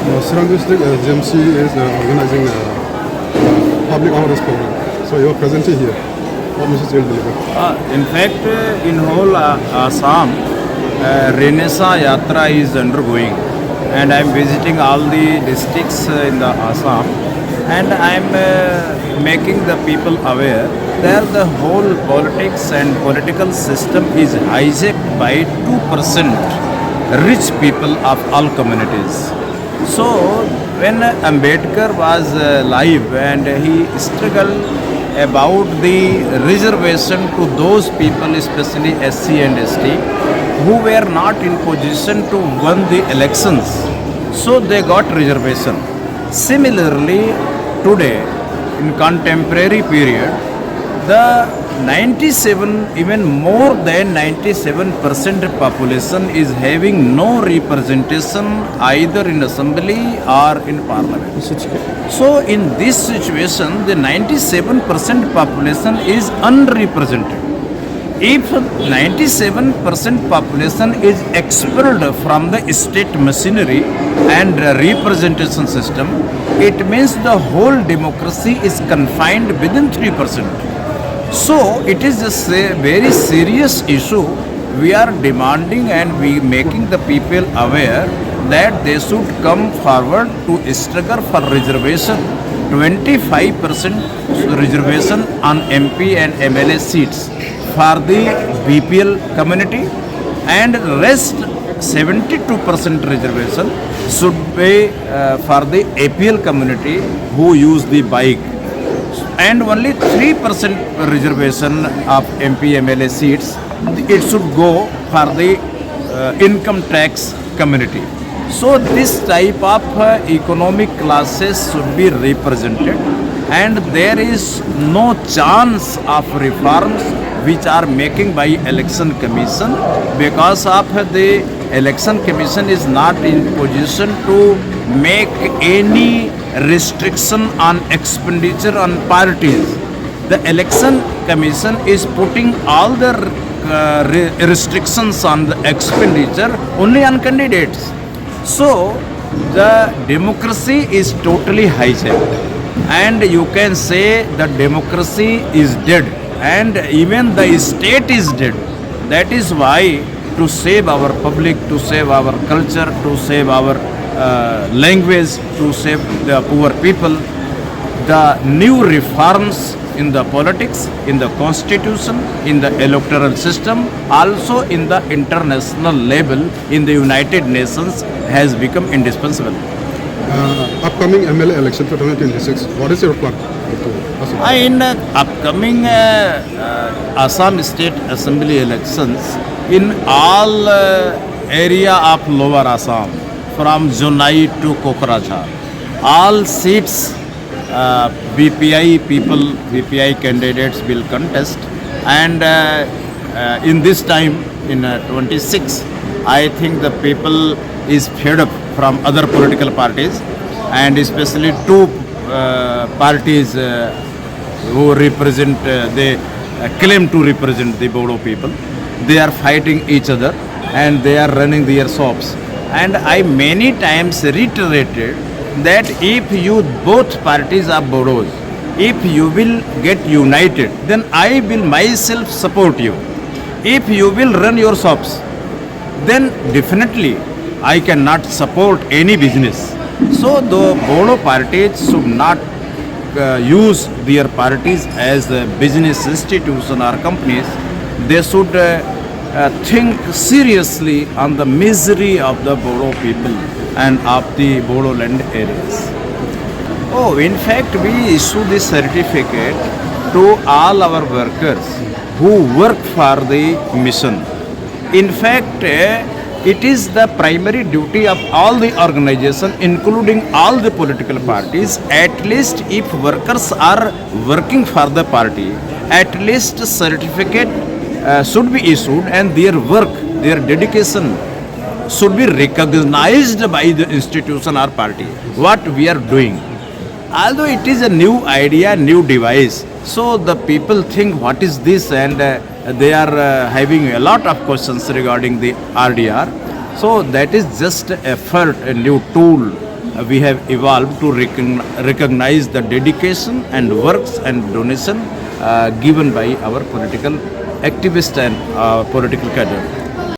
Surround District GMC is organizing public awareness program. So you are present here. What message you will deliver? In fact, in whole Assam, Renaissance Yatra is undergoing, and I am visiting all the districts in the Assam, and I am making the people aware that the whole politics and political system is hijacked by 2% rich people of all communities. So when Ambedkar was alive and he struggled about the reservation to those people, especially SC and ST, who were not in position to win the elections, so they got reservation. Similarly, today in contemporary period, the 97, even more than 97% population is having no representation either in assembly or in parliament. So in this situation, the 97% population is unrepresented. If 97% population is expelled from the state machinery and representation system, it means the whole democracy is confined within 3%. So it is a very serious issue. We are demanding and we making the people aware that they should come forward to struggle for reservation. 25% reservation on MP and MLA seats for the BPL community, and rest 72% reservation should be for the APL community who use the bike, and only 3% reservation of MP MLA seats it should go for the income tax community. So this type of economic classes should be represented, and there is no chance of reforms which are making by election commission, because of the election commission is not in position to make any restriction on expenditure on parties. The election commission is putting all the restrictions on the expenditure only on candidates. So the democracy is totally hijacked, and you can say that democracy is dead, and even the state is dead. That is why, to save our public, to save our culture, to save our language, to save the poor people, the new reforms in the politics, in the constitution, in the electoral system, also in the international level, in the United Nations, has become indispensable. Upcoming MLA election for 2026, what is your plan? In upcoming Assam State Assembly elections, in all area of Lower Assam, from Jonai to Kokrajhar, all seats VPI people, VPI candidates will contest, and in this time, in 26, I think the people is fed up from other political parties, and especially two parties who represent, they claim to represent the Bodo people. They are fighting each other and they are running their shops. And I many times reiterated that if you both parties are Bodos, if you will get united, then I will myself support you. If you will run your shops, then definitely I cannot support any business. So the Bodo parties should not use their parties as business institution or companies. They should think seriously on the misery of the Bodo people and of the Bodo land areas. Oh, in fact, we issue this certificate to all our workers who work for the mission. In fact, it is the primary duty of all the organization, including all the political parties, at least if workers are working for the party, at least certificate should be issued, and their work, their dedication should be recognized by the institution or party, what we are doing. Although it is a new idea, new device, so the people think what is this, and they are having a lot of questions regarding the RDR. So that is just effort, a new tool we have evolved to recognize the dedication and works and donation given by our political activists and political cadre.